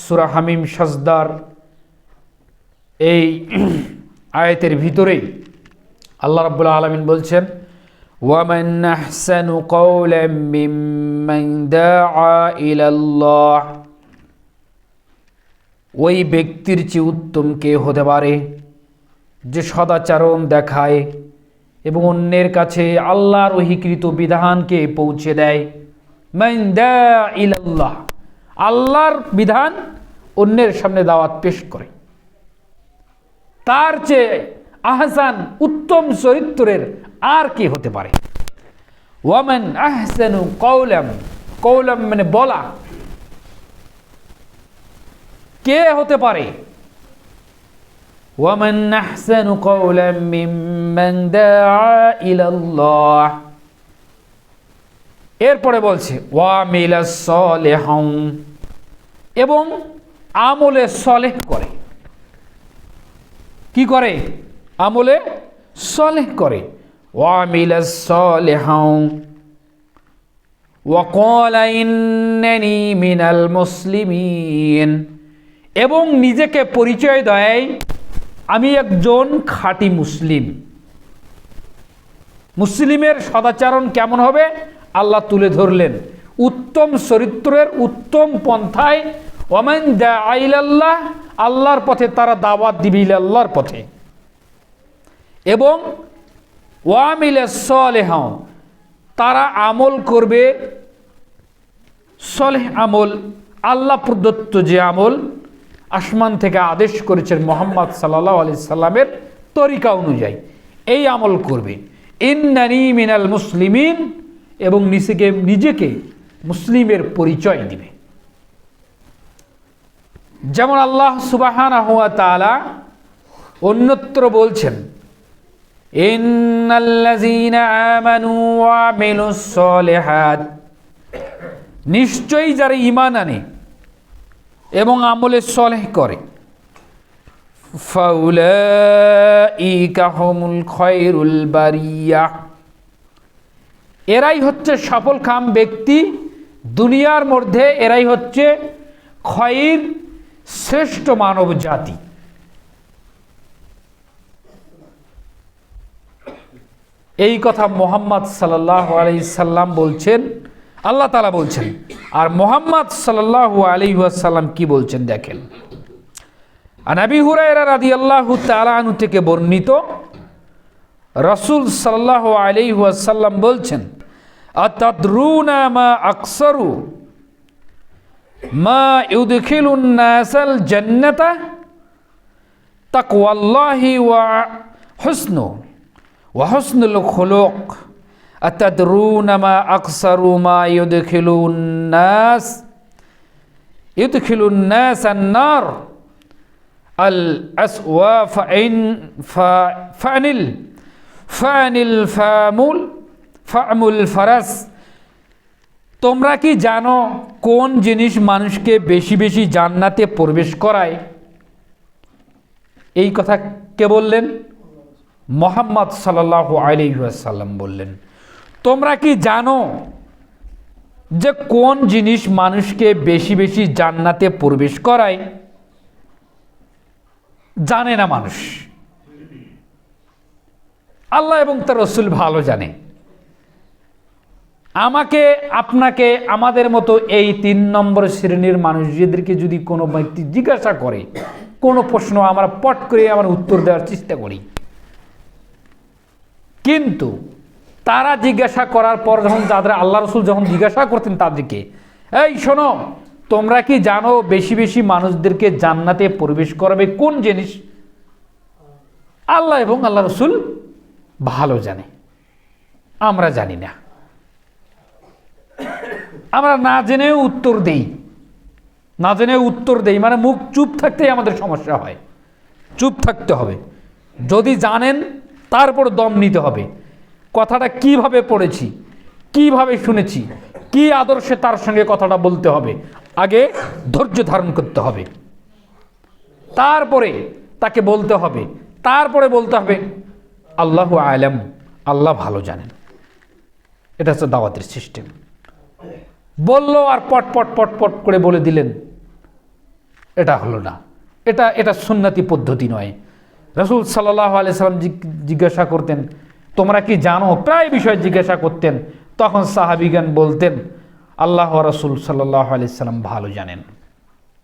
সূরা হামিম সাজদার এই আয়াতের ভিতরে আল্লাহ রাব্বুল আলামিন বলছেন, ওয়ামান আহসানু কাওলাম মিম্মান দাআ ইলাল্লাহ, ওই ব্যক্তির চেয়ে উত্তম কে হতে পারে যে সদাচরণ দেখায় এবং অন্যের কাছে আল্লাহর ওহীকৃত বিধানকে পৌঁছে দেয়। মান দাআ ইলাল্লাহ, আল্লাহর বিধান অন্যের সামনে দাওয়াত পেশ করে। তার চেয়ে আহসান উত্তম চরিত্রের আর কি হতে পারে? ওয়ামান আহসানু কাওলাম, কাওলাম মানে বলা, কে হতে পারে? ওয়ামান আহসানু কাওলাম মিম্মান দাআ ইলাল্লাহ। এরপরে বলছে ওয়ামিলাস সালিহান, এবং আমলে সলেহ করে। কি করে? আমলে সলেহ করে। ওয়ামিলাস সালিহান ওয়া ক্বালা ইন্নানি মিনাল মুসলিমিন, এবং নিজেকে পরিচয় দেয় আমি একজন খাঁটি মুসলিম। মুসলিমের সদাচরণ কেমন হবে আল্লাহ তুলে ধরলেন, উত্তম চরিত্রের উত্তম পন্থায়। ওয়ামান দাআ ইলাল্লাহ, আল্লাহর পথে তারা দাওয়াত দিবে, আল্লাহর পথে। এবং ওয়ামিলাস সালিহান, তারা আমল করবে সলেহ আমল, আল্লাহ প্রদত্ত যে আমল আসমান থেকে আদেশ করেছেন মুহাম্মদ সাল্লাল্লাহু আলাইহি সাল্লামের তরিকা অনুযায়ী, এই আমল করবে। ইন্নানি মিনাল মুসলিমিন, এবং নিজেকে মুসলিমের পরিচয় দিবে। যেমন আল্লাহ সুবহানাহু ওয়া তাআলা অন্যত্র বলছেন, ইন্নাল্লাযীনা আমানু ওয়া আমিলুস সালিহাত, নিশ্চয়ই যারা ঈমান আনে এবং আমলে সলেহ করে, ফাউলাইকা হুমুল খায়রুল বারিয়াহ, এরাই হচ্ছে সফলকাম ব্যক্তি দুনিয়ার মধ্যে, এরাই হচ্ছে খয়র, শ্রেষ্ঠ মানব জাতি। এই কথা মুহাম্মদ সাল্লাল্লাহু আলাইহি সাল্লাম বলছেন, আল্লাহ তাআলা বলছেন। আর মুহাম্মদ সাল্লাল্লাহু আলাইহি ওয়াসাল্লাম কি বলছেন দেখেন। আন আবি হুরায়রা রাদিয়াল্লাহু তাআলা আনহু থেকে বর্ণিত, রাসূল সাল্লাল্লাহু আলাইহি ওয়াসাল্লাম বলছেন, আতাদরুনা মা আকসারু মা ইউদখিলুন নাসাল জান্নাতা তাকওয়াল্লাহি ওয়া হুসনুল খুলুক। আতাদরুনা মা আকসারু মা ইউদখিলুন নাস আন-নার আল আসওয়া ফানিল ফামুল ফারাস। তোমরা কি জানো কোন জিনিস মানুষকে বেশি বেশি জান্নাতে প্রবেশ করায়? এই কথা কে বললেন? মুহাম্মদ সাল্লাল্লাহু আলাইহি ওয়াসাল্লাম বললেন। তোমরা কি জানো যে কোন জিনিস মানুষকে বেশি বেশি জান্নাতে প্রবেশ করায়? জানে না মানুষ, আল্লাহ এবং তার রাসূল ভালো জানে। আমাকে, আপনাকে, আমাদের মতো এই 3 নম্বর শ্রেণীর মানুষদেরকে যদি কোনো ব্যক্তি জিজ্ঞাসা করে কোনো প্রশ্ন, আমরা পট করে আমরা উত্তর দেওয়ার চেষ্টা করি। কিন্তু তারা জিজ্ঞাসা করার পর যখন যাদের আল্লাহ রাসূল যখন জিজ্ঞাসা করতেন তাদেরকে, এই শোনো, তোমরা কি জানো বেশি বেশি মানুষদেরকে জান্নাতে প্রবেশ করাবে কোন জিনিস? আল্লাহ এবং আল্লাহ রাসূল ভালো জানে, আমরা জানি না। আমরা না জেনেও উত্তর দেই, মানে মুখ চুপ থাকতেই আমাদের সমস্যা হয়। চুপ থাকতে হবে। যদি জানেন তারপর দম নিতে হবে। কথাটা কিভাবে পড়েছি, কিভাবে শুনেছি, কি আদর্শে তার সঙ্গে কথাটা বলতে হবে, আগে ধৈর্য ধারণ করতে হবে, তারপরে তাকে বলতে হবে, তারপরে বলতে হবে আল্লাহু আ'লাম, আল্লাহ ভালো জানেন। এটা হচ্ছে দাওয়াতের সিস্টেম। বললো আর পট পট পট পট করে বলে দিলেন, এটা হলো না, এটা এটা সুন্নতি পদ্ধতি নয়। রাসূল সাল্লাল্লাহু আলাইহি সাল্লাম জিজ্ঞাসা করতেন, তোমরা কি জানো, প্রায় বিষয় জিজ্ঞাসা করতেন, তখন সাহাবীগণ বলতেন আল্লাহ ওয়া রাসূল সাল্লাল্লাহু আলাইহি সাল্লাম ভালো জানেন,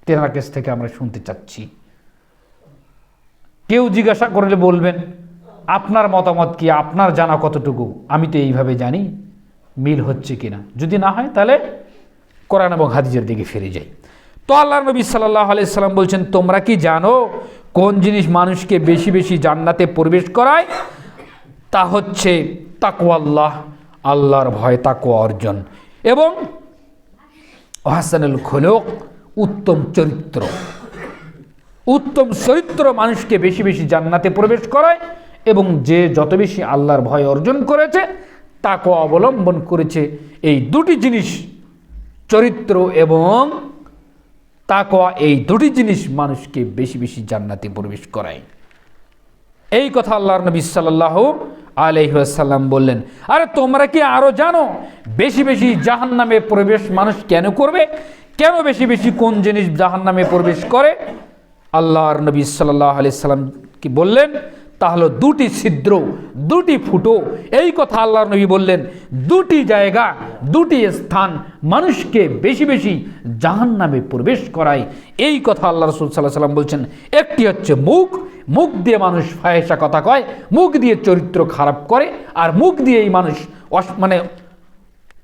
তেনার কাছ থেকে আমরা শুনতে চাচ্ছি। কেউ জিজ্ঞাসা করলে বলবেন আপনার মতামত কি, আপনার জানা কতটুকু, আমি তো এইভাবে জানি, মিল হচ্ছে কিনা, যদি না হয় তাহলে কোরআন এবং হাদিসের দিকে ফিরে যাই। তো আল্লাহর নবী সাল্লাল্লাহু আলাইহি সাল্লাম বলছেন, তোমরা কি জানো কোন জিনিস মানুষকে বেশি বেশি জান্নাতে প্রবেশ করায়? তা হচ্ছে তাকওয়াল্লাহ, আল্লাহর ভয়, তাকওয়া অর্জন, এবং হাসানুল খুলুক, উত্তম চরিত্র। উত্তম চরিত্র মানুষকে বেশি বেশি জান্নাতে প্রবেশ করায়, এবং যে যত বেশি আল্লাহর ভয় অর্জন করেছে, তাকওয়া অবলম্বন করেছে, এই দুটি জিনিস, চরিত্র এবং তাকওয়া, এই দুটি জিনিস মানুষকে বেশি বেশি জান্নাতে প্রবেশ করায়। এই কথা আল্লাহর নবী সাল্লাল্লাহু আলাইহি ওয়াসাল্লাম বললেন। আরে তোমরা কি আরো জানো বেশি বেশি জাহান্নামে প্রবেশ মানুষ কেন করবে? কেন বেশি বেশি কোন জিনিস জাহান্নামে প্রবেশ করে? আল্লাহর নবী সাল্লাল্লাহু আলাইহি সাল্লাম কি বললেন? তা হলো দুটি ছিদ্র, দুটি ফুটো। এই কথা আল্লাহর নবী বললেন, দুটি জায়গা, দুটি স্থান মানুষকে বেশি বেশি জাহান্নামে প্রবেশ করায়। এই কথা আল্লাহ রাসূল সাল্লাল্লাহু আলাইহি সাল্লাম বলছেন। একটি হচ্ছে মুখ, মুখ দিয়ে মানুষ ফাহেসা কথা কয়, মুখ দিয়ে চরিত্র খারাপ করে, আর মুখ দিয়েই মানুষ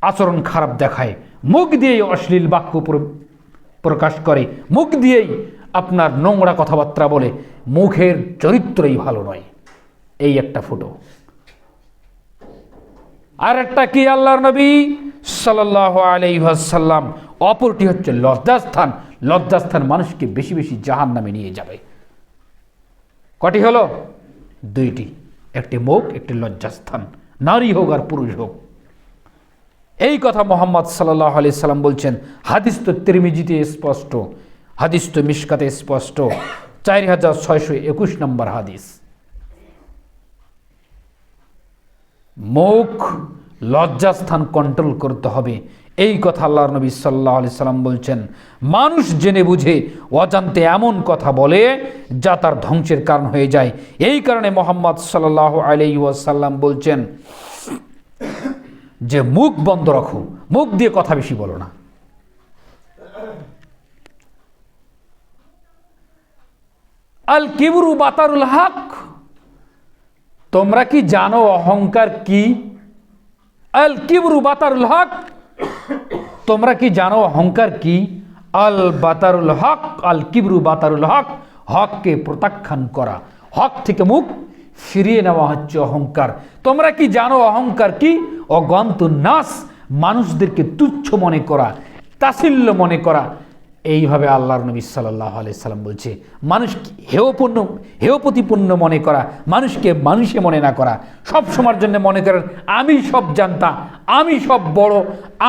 আচরণ খারাপ দেখায়, মুখ দিয়েই অশ্লীল বাক্য প্রকাশ করে, মুখ দিয়েই আপনার নোংরা কথাবার্তা বলে, মুখের চরিত্রই ভালো নয়। এই একটা ফুটো। আর একটা কি আল্লাহর নবী সাল্লাল্লাহু আলাইহি ওয়াসাল্লাম, অপরটি হচ্ছে লজ্জাস্থান। লজ্জাস্থান মানুষকে বেশি বেশি জাহান্নামে নিয়ে যাবে। কটি হলো? দুইটি, একটি মুখ, একটি লজ্জাস্থান, নারী হোক আর পুরুষ হোক। এই কথা মুহাম্মদ সাল্লাল্লাহু আলাইহি সাল্লাম বলছেন। হাদিস তো তিরমিজিতে স্পষ্ট, হাদিস তো মিশকাতে স্পষ্ট, 4621 নম্বর হাদিস। মুখ, লজ্জাস্থান কন্ট্রোল করতে হবে। এই কথা আল্লাহর নবী সাল্লাল্লাহু আলাইহি সাল্লাম বলছেন। মানুষ জেনে বুঝে অজান্তে এমন কথা বলে যা তার ধ্বংসের কারণ হয়ে যায়। এই কারণে মুহাম্মদ সাল্লাল্লাহু আলাইহি ওয়াসাল্লাম বলছেন যে মুখ বন্ধ রাখো, মুখ দিয়ে কথা বেশি বলো না। আল কিবরু বাতারুল হক, তোমরা কি জানো অহংকার কি? আল কিবরু বাতারুল হক, তোমরা কি জানো অহংকার কি? আল বাতারুল হক, আল কিবরু বাতারুল হক, হককে প্রত্যাখ্যান করা, হক থেকে মুখ ফিরিয়ে নেওয়া হচ্ছে অহংকার। তোমরা কি জানো অহংকার কি? অগন্তুন নাস, মানুষদেরকে তুচ্ছ মনে করা, তাচ্ছিল্য মনে করা। এইভাবে আল্লাহর নবী সাল্লাল্লাহু আলাইহি সাল্লাম বলছে, মানুষকে হেয় প্রতিপন্ন মনে করা, মানুষকে মানুষে মনে না করা, সব সময়ের জন্য মনে করেন আমি সব জানতা, আমি সব বড়,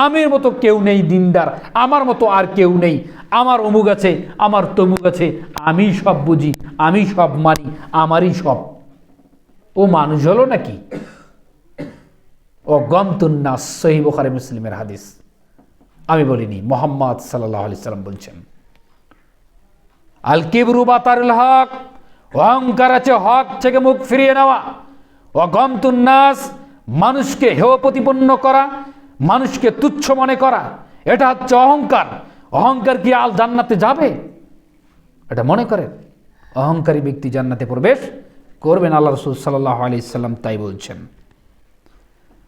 আমের মতো কেউ নেই দিনদার, আমার মতো আর কেউ নেই, আমার অমুক আছে, আমার তমুক আছে, আমি সব বুঝি, আমি সব মানি, আমারই সব। ও মানুষ হলো নাকি? ও গমতুন্নাস, সহিহ বুখারী মুসলিমের হাদিস, আমি বলিনি, মুহাম্মদ সাল্লাল্লাহু আলাইহি সাল্লাম বলছেন। আল কিবরু বাতারুল হক, অহংকার আছে হক থেকে মুখ ফিরিয়ে নেওয়া। ও গমতুন নাস, মানুষকে হেয় প্রতিপন্ন করা, মানুষকে তুচ্ছ মনে করা, এটা হচ্ছে অহংকার। অহংকার কি আল জান্নাতে যাবে? এটা মনে করেন অহংকারী ব্যক্তি জান্নাতে প্রবেশ করবেন? আল্লাহ রাসূল সাল্লাল্লাহু আলাইহি সাল্লাম তাই বলছেন।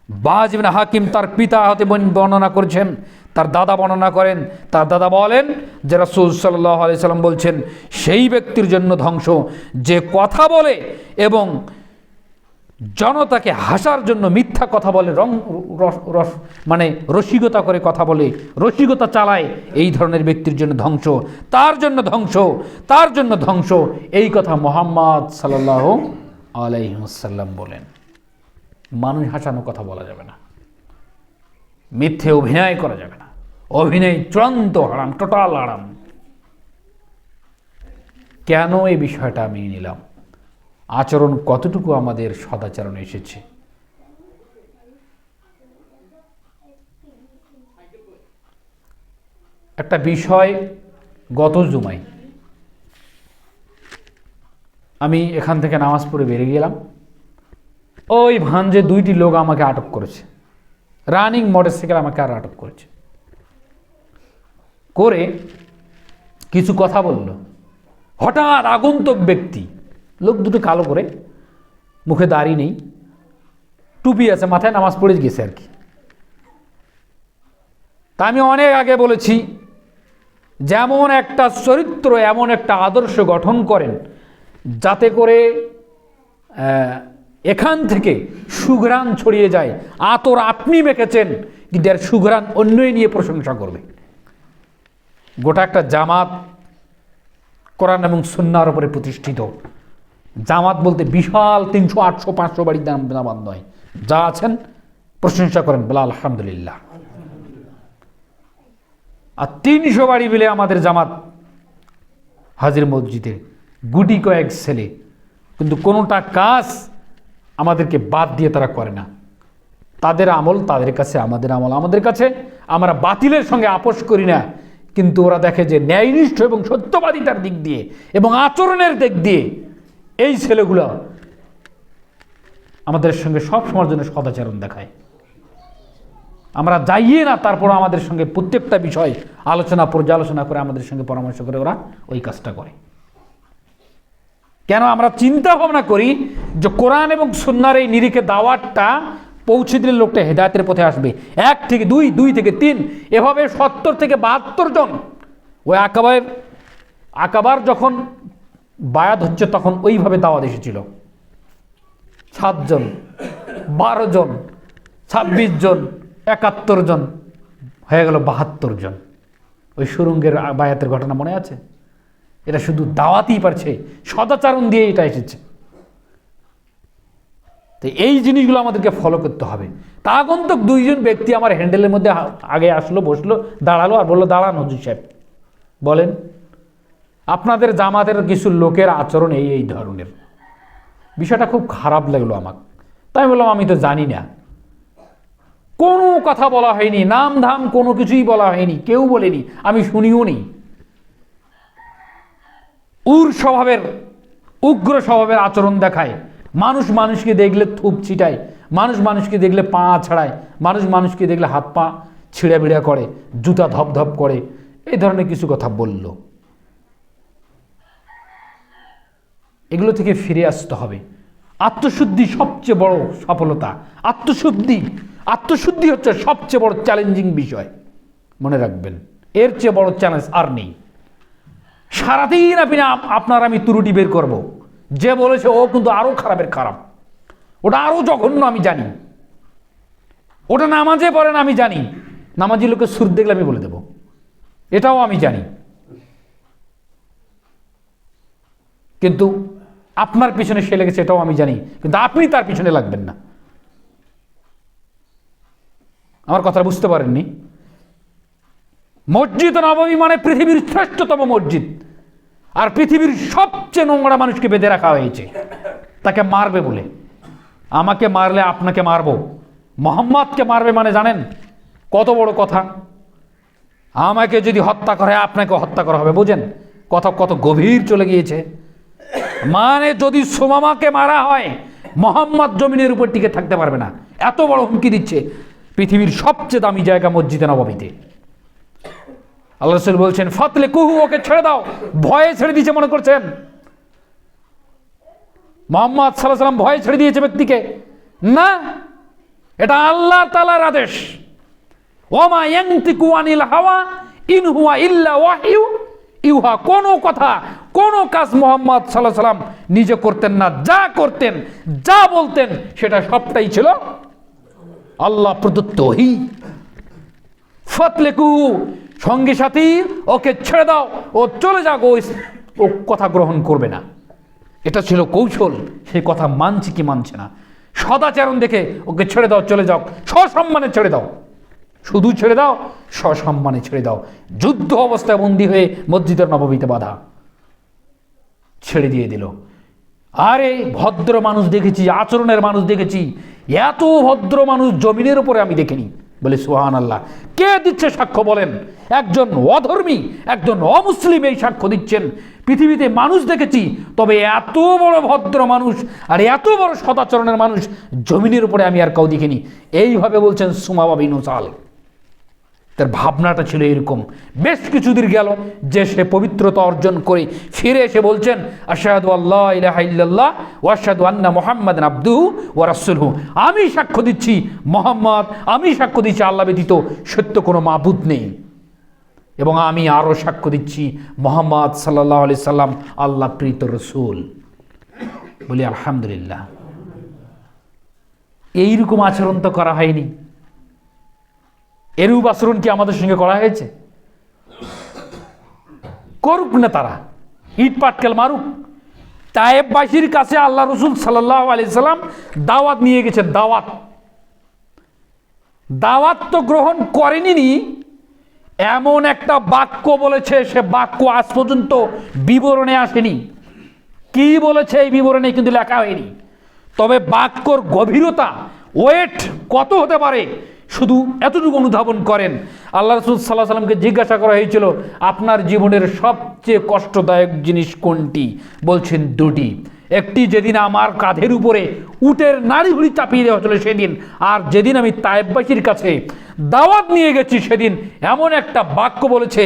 বাজ ইবনে হাকিম তার পিতা হতে বর্ণনা করেছেন, তার দাদা বর্ণনা করেন, তার দাদা বলেন যে রাসূল সাল্লাল্লাহু আলাইহি সাল্লাম বলছেন, সেই ব্যক্তির জন্য ধ্বংস যে কথা বলে এবং জনতাকে হাসার জন্য মিথ্যা কথা বলে, রসিকতা করে কথা বলে, রসিকতা চালায়, এই ধরনের ব্যক্তির জন্য ধ্বংস, তার জন্য ধ্বংস, তার জন্য ধ্বংস। এই কথা মুহাম্মদ সাল্লাল্লাহু আলাইহি ওয়াসাল্লাম বলেন। মানুষ হাসানো কথা বলা যাবে না, মিথ্যে অভিনয় করা যাবে না, অভিনয় চূড়ান্ত হারাম, টোটাল হারাম। কেন এই বিষয়টা আমি নিলাম? আচরণ কতটুকু আমাদের সদাচরণে এসেছে? একটা বিষয় গত জুমায় আমি এখান থেকে নামাজ পড়ে বেরিয়ে গেলাম। ওই ভাঞ্জে 2টি লোক আমাকে আটক করেছে, রানিং মোটরসাইকেল আমাকে আর আটক করেছে, করে কিছু কথা বলল। হঠাৎ আগন্তুক ব্যক্তি, লোক দুটো কালো করে, মুখে দাড়ি নেই, টুপি আছে মাথায়, নামাজ পড়ে গেছে আর কি। তা আমি অনেক আগে বলেছি, যেমন একটা চরিত্র এমন একটা আদর্শ গঠন করেন যাতে করে এখান থেকে সুঘ্রাণ ছড়িয়ে যায়। আতর আপনি মেখেছেন, কিন্তু এর সুঘ্রাণ অন্যই নিয়ে প্রশংসা করবে। গোটা একটা জামাত কোরআন এবং সুন্নাহর উপরে প্রতিষ্ঠিত। জামাত বলতে বিশাল 300, 800, 500 বাড়ির জামাত নয়। যা আছেন প্রশংসা করেন, বলা আলহামদুলিল্লাহ। আর 300 বাড়ি মিলে আমাদের জামাত হাজির মসজিদে, গুটি কয়েক ছেলে, কিন্তু কোনোটা কাজ আমাদেরকে বাদ দিয়ে তারা করে না। তাদের আমল তাদের কাছে, আমাদের আমল আমাদের কাছে। আমরা বাতিলের সঙ্গে আপোষ করি না, কিন্তু ওরা দেখে যে ন্যায়নিষ্ঠ এবং সত্যবাদিতার দিক দিয়ে এবং আচরণের দিক দিয়ে এই ছেলেগুলো আমাদের সঙ্গে সব সময়ের জন্য সদাচরণ দেখায়। আমরা যাইয়ে না, তারপর আমাদের সঙ্গে প্রত্যেকটা বিষয় আলোচনা পর্যালোচনা করে আমাদের সঙ্গে পরামর্শ করে ওরা ওই কাজটা করে। কেন? আমরা চিন্তা ভাবনা করি যে কোরআন এবং সুন্নাহর এই নিরিখে দাওয়াতটা পৌঁছে দিলে লোকটা হেদায়েতের পথে আসবে। 1 থেকে 2, 2 থেকে 3, এভাবে 70 থেকে 72 জন। ওই আকাবার যখন বায়াত হচ্ছে তখন ওইভাবে দাওয়াত এসেছিল। 7 জন, 12 জন, 26 জন, 71 জন, হয়ে গেল 72 জন। ওই সুরঙ্গের বায়াতের ঘটনা মনে আছে? এটা শুধু দাওয়াতই পারছে, সদাচরণ দিয়ে এটা এসেছে। তো এই জিনিসগুলো আমাদেরকে ফলো করতে হবে। তা আগন্তুক 2 জন ব্যক্তি আমার হ্যান্ডেলের মধ্যে আগে আসলো, বসলো, দাঁড়ালো আর বললো, দাঁড়ান হুজুর সাহেব, বলেন আপনাদের জামাতের কিছু লোকের আচরণ এই ধরনের। বিষয়টা খুব খারাপ লাগলো আমাকে। তাই বললাম, আমি তো জানি না, কোনো কথা বলা হয়নি, নাম ধাম কোনো কিছুই বলা হয়নি, কেউ বলেনি, আমি শুনিও নি। উগ্র স্বভাবের আচরণ দেখায়, মানুষ মানুষকে দেখলে থুপ ছিটায়, মানুষ মানুষকে দেখলে পা ছাড়ায়, মানুষ মানুষকে দেখলে হাত পা ছিঁড়া বিড়া করে, জুতা ধপধপ করে, এই ধরনের কিছু কথা বলল। এগুলো থেকে ফিরে আসতে হবে। আত্মশুদ্ধি সবচেয়ে বড় সফলতা। আত্মশুদ্ধি হচ্ছে সবচেয়ে বড় চ্যালেঞ্জিং বিষয়, মনে রাখবেন। এর চেয়ে বড় চ্যালেঞ্জ আর নেই। সারাদিন আপনার আমি ত্রুটি বের করব, যে বলেছে ও কিন্তু আরো খারাপের খারাপ, ওটা আরো জঘন্য আমি জানি, ওটা নামাজে পড়ে না আমি জানি, নামাজি লোকের সুর দেখলে আমি বলে দেব, এটাও আমি জানি। কিন্তু আপনার পিছনে সে লেগেছে এটাও আমি জানি, কিন্তু আপনি তার পিছনে লাগবেন না। আমার কথা বুঝতে পারেননি? মসজিদ নববী মানে পৃথিবীর শ্রেষ্ঠতম মসজিদ, আর পৃথিবীর সবচেয়ে নোংরা মানুষকে বেঁধে রাখা হয়েছে তাকে মারবে বলে। আমাকে মারলে আপনাকে মারবো, মোহাম্মদকে মারবে মানে জানেন কত বড় কথা? আমাকে যদি হত্যা করে আপনাকে হত্যা করা হবে, বুঝেন কথা কত গভীর চলে গিয়েছে। মানে যদি সুমামাকে মারা হয়, মোহাম্মদ জমিনের উপর টিকে থাকতে পারবে না, এত বড় হুমকি দিচ্ছে। পৃথিবীর সবচেয়ে দামি জায়গা মসজিদে নববীতে। আল্লাহ রাসূল বলছেন, ফাতলে কুহু, ওকে ছেড়ে দাও। ভয়ে ছেড়ে দিয়েছে মনে করছেন? মুহাম্মদ সাল্লাল্লাহু আলাইহি ওয়াসাল্লাম ভয়ে ছেড়ে দিয়েছে ব্যক্তিকে? না, এটা আল্লাহ তাআলার আদেশ। ওমা ইয়ানতিকু আনিল হাওয়া ইন হুয়া ইল্লা ওয়াহয়ু ইউহা। কোনো কথা, কোনো কাজ মুহাম্মদ সাল্লাল্লাহু আলাইহি ওয়াসাল্লাম নিজে করতেন না। যা করতেন, যা বলতেন, সেটা সবটাই ছিল আল্লাহ প্রদত্ত ওহী। ফাতলেকু, সঙ্গী সাথী ওকে ছেড়ে দাও, ও চলে যাক, ও কথা গ্রহণ করবে না। এটা ছিল কৌশল। সেই কথা মানছে কি মানছে না, সদাচরণ দেখে ওকে ছেড়ে দাও, চলে যাও, সসম্মানে ছেড়ে দাও। শুধু ছেড়ে দাও, সসম্মানে ছেড়ে দাও। যুদ্ধ অবস্থায় বন্দী হয়ে মসজিদের নববীতে বাধা, ছেড়ে দিয়ে দিল। আরে ভদ্র মানুষ দেখেছি, আচরণের মানুষ দেখেছি, এত ভদ্র মানুষ জমিনের উপরে আমি দেখিনি। বলে সুবহানাল্লাহ। কে দিচ্ছে সাক্ষ্য বলেন? একজন অধর্মী, একজন অমুসলিম এই সাক্ষ্য দিচ্ছেন। পৃথিবীতে মানুষ দেখেছি, তবে এত বড় ভদ্র মানুষ আর এত বড় সদাচরণের মানুষ জমিনের উপরে আমি আর কাউ দেখিনি। এইভাবে বলছেন সুমামা বিন উসাল। তার ভাবনাটা ছিল এরকম। বেশ কিছুদিন গেল যে সে পবিত্রতা অর্জন করে ফিরে এসে বলছেন, আশহাদু আল্লা ইলাহা ইল্লাল্লাহ ওয়া আশহাদু আন্না মুহাম্মাদান আবদুহু ওয়া রাসূলুহু। আমি সাক্ষ্য দিচ্ছি মুহাম্মদ, আমি সাক্ষ্য দিচ্ছি আল্লাহ ব্যতীত সত্য কোনো মাবুদ নেই, এবং আমি আরও সাক্ষ্য দিচ্ছি মুহাম্মদ সাল্লাল্লাহু আলাইহি সাল্লাম আল্লাহ প্রেরিত রাসূল। বলি আলহামদুলিল্লাহ। এইরকম আচরণ তো করা হয়নি। এরূপ আচরণ কি আমাদের সঙ্গে করা হয়েছে? করুক না, তারা ইট পাটকেল মারুক। তায়েববাসীর কাছে আল্লাহ রসুল সাল্লাল্লাহু আলাইহি সাল্লাম দাওয়াত নিয়ে গেছেন। দাওয়াত তো গ্রহণ করেনি, এমন একটা বাক্য বলেছে, সে বাক্য আজ পর্যন্ত বিবরণে আসেনি। কি বলেছে এই বিবরণে কিন্তু লেখা হয়নি, তবে বাক্যর গভীরতা, ওয়েট কত হতে পারে শুধু এতটুকু অনুধাবন করেন। আল্লাহ রাসূল সাল্লাল্লাহু আলাইহি ওয়াসাল্লামকে জিজ্ঞাসা করা হয়েছিল, আপনার জীবনের সবচেয়ে কষ্টদায়ক জিনিস কোনটি? বলছেন দুটি। একটি যেদিন আমার কাঁধের উপরে উটের নাড়িভুড়ি চাপিয়ে দেওয়া হয়েছিল সেদিন, আর যেদিন আমি তায়েববাসীর কাছে দাওয়াত নিয়ে গেছি সেদিন এমন একটা বাক্য বলেছে,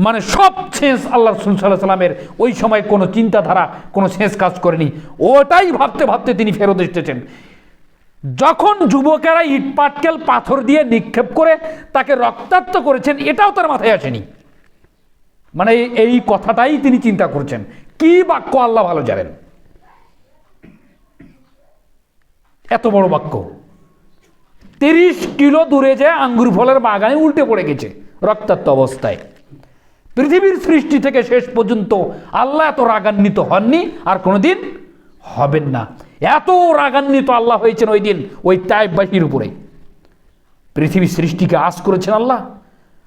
মানে সব সেন্স আল্লাহ রাসূল সাল্লাল্লাহু আলাইহি ওয়াসাল্লামের ওই সময় কোনো চিন্তাধারা, কোনো সেন্স কাজ করেনি। ওটাই ভাবতে ভাবতে তিনি ফেরত এসেছেন। যখন যুবকেরা ইট পাটকেল পাথর দিয়ে নিক্ষেপ করে তাকে রক্তাক্ত করেছেন, এটাও তার মাথায় আসেনি। মানে এই কথাটাই তিনি চিন্তা করছেন। কি বাক্য আল্লাহ ভালো জানেন। এত বড় বাক্য 30 কিলো দূরে যে আঙ্গুর ফলের বাগানে উল্টে পড়ে গেছে রক্তাক্ত অবস্থায়। পৃথিবীর সৃষ্টি থেকে শেষ পর্যন্ত আল্লাহ এত রাগান্বিত হননি, আর কোনোদিন হবেন না। এত রাগান্বিত আল্লাহ হয়েছেন ওই দিন ওই তায়েববাসীর উপরে। পৃথিবীর সৃষ্টিকে আঁচ করেছেন আল্লাহ,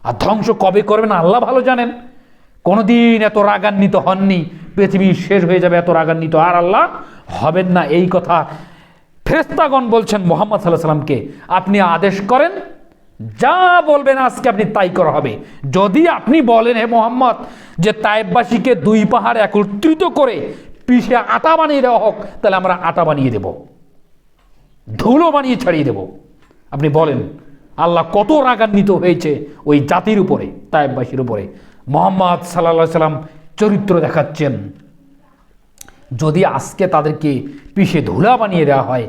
আর ধ্বংস কবে করবেন আল্লাহ ভালো জানেন। কোনোদিন এত রাগান্বিত হননি। পৃথিবী শেষ হয়ে যাবে, এত রাগান্বিত আর আল্লাহ হবেন না। এই কথা ফেরেশতাগণ বলছেন মুহাম্মদ সাল্লাল্লাহু আলাইহি ওয়াসাল্লামকে, আপনি আদেশ করেন, যা বলবেন আজকে আপনি তাই করা হবে। যদি আপনি বলেন হে মুহাম্মদ যে তায়েববাসীকে 2 পাহাড় একত্রিত করে পিষে আটা বানিয়ে দেওয়া হোক, তাহলে আমরা আটা বানিয়ে দেব, ধুলো বানিয়ে ছাড়িয়ে দেব। আপনি বলেন। আল্লাহ কত রাগান্বিত হয়েছে ওই জাতির উপরে, তায়েববাসীর উপরে। মুহাম্মদ সাল্লাল্লাহু আলাইহি ওয়াসাল্লাম চরিত্র দেখাচ্ছেন। যদি আজকে তাদেরকে পিষে ধুলা বানিয়ে দেওয়া হয়,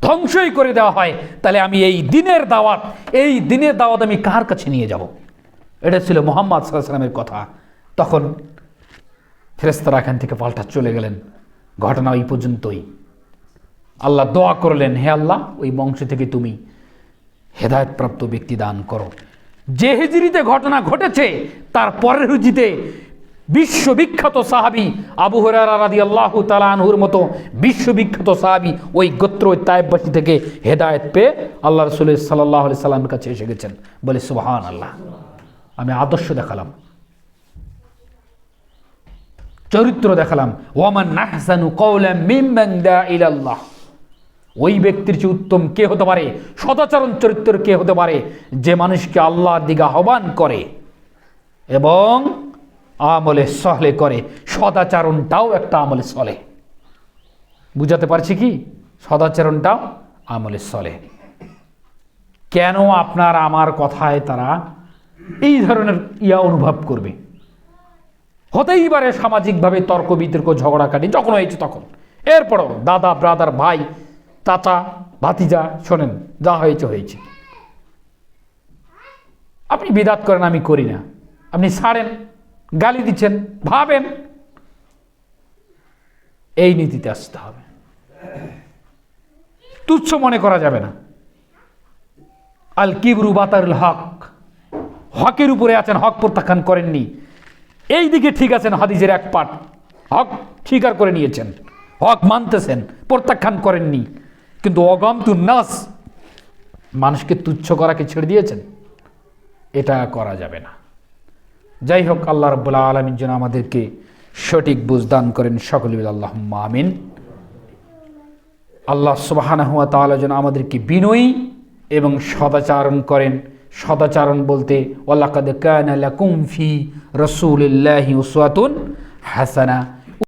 ধ্বংসই করে দেওয়া হয়, তাহলে আমি এই দিনের দাওয়াত আমি কার কাছে নিয়ে যাব? এটা ছিল মুহাম্মদ সাল্লাল্লাহু আলাইহি ওয়াসাল্লামের কথা। তখন ফেরেশতারা এখান থেকে পাল্টা চলে গেলেন। ঘটনা ওই পর্যন্তই। আল্লাহ দোয়া করলেন, হে আল্লাহ, ওই বংশ থেকে তুমি হেদায়েতপ্রাপ্ত ব্যক্তি দান করো। যে হিজরিতে ঘটনা ঘটেছে তার পরের হিজরিতে বিশ্ববিখ্যাত সাহাবী আবু হুরায়রা রাদিয়াল্লাহু তাআলা আনহুর মতো বিশ্ববিখ্যাত সাহাবী ওই গোত্র ওই তায়েববাসী থেকে হেদায়েত পেয়ে আল্লাহ রাসূল সাল্লাল্লাহু আলাইহি সাল্লামের কাছে এসে গেছেন। বলে সুবহানাল্লাহ। আমি আদর্শ দেখালাম, চরিত্র দেখালাম। ওয়ামান আহসানু কাওলাম মিম্মান দা ইলাল্লাহ। ওই ব্যক্তির চেয়ে উত্তম কে হতে পারে, সদাচরণ চরিত্র কে হতে পারে, যে মানুষকে আল্লাহর দিকে আহ্বান করে এবং আমলে সলে করে। সদাচরণটাও একটা আমলে সলে। বুঝাতে পারছি কি? সদাচরণটাও আমলে সলে। কেন আপনার আমার কথায় তারা এই ধরনের অনুভব করবে? হতেই পারে সামাজিকভাবে তর্ক বিতর্ক ঝগড়াকাটি যখন হয়েছে তখন। এরপরও দাদা, ব্রাদার, ভাই, চাচা, ভাতিজা, শোনেন, যা হয়েছে হয়েছে। আপনি বিদাত করেন, আমি করি না, আপনি ছাড়েন, গালি দিচ্ছেন, ভাবেন। এই নীতিতে আসতে হবে। তুচ্ছ মনে করা যাবে না। আল কিবরু বাতারুল হক। হকের উপরে আছেন, হক প্রত্যাখ্যান করেননি। এই দিকে ঠিক আছেন, হাদিসের এক পাঠ, হক স্বীকার করে নিয়েছেন, হক মানতেছেন, প্রত্যাখ্যান করেননি। কিন্তু অগমতুন নাস, মানুষকে তুচ্ছ করাকে ছেড়ে দিয়েছেন, এটা করা যাবে না। যাই হোক, আল্লাহ রাব্বুল আলামিন যেন আমাদেরকে সঠিক বুঝ দান করেন। সকলে বলি আল্লাহুম্মা আমিন। আল্লাহ সুবহানাহু ওয়া তাআলা যেন আমাদেরকে বিনয়ী এবং সদাচরণ করেন। সদাচরণ বলতে ওয়ালাকাদ কানা লাকুম ফি রাসূলিল্লাহি উসওয়াতুন হাসানা,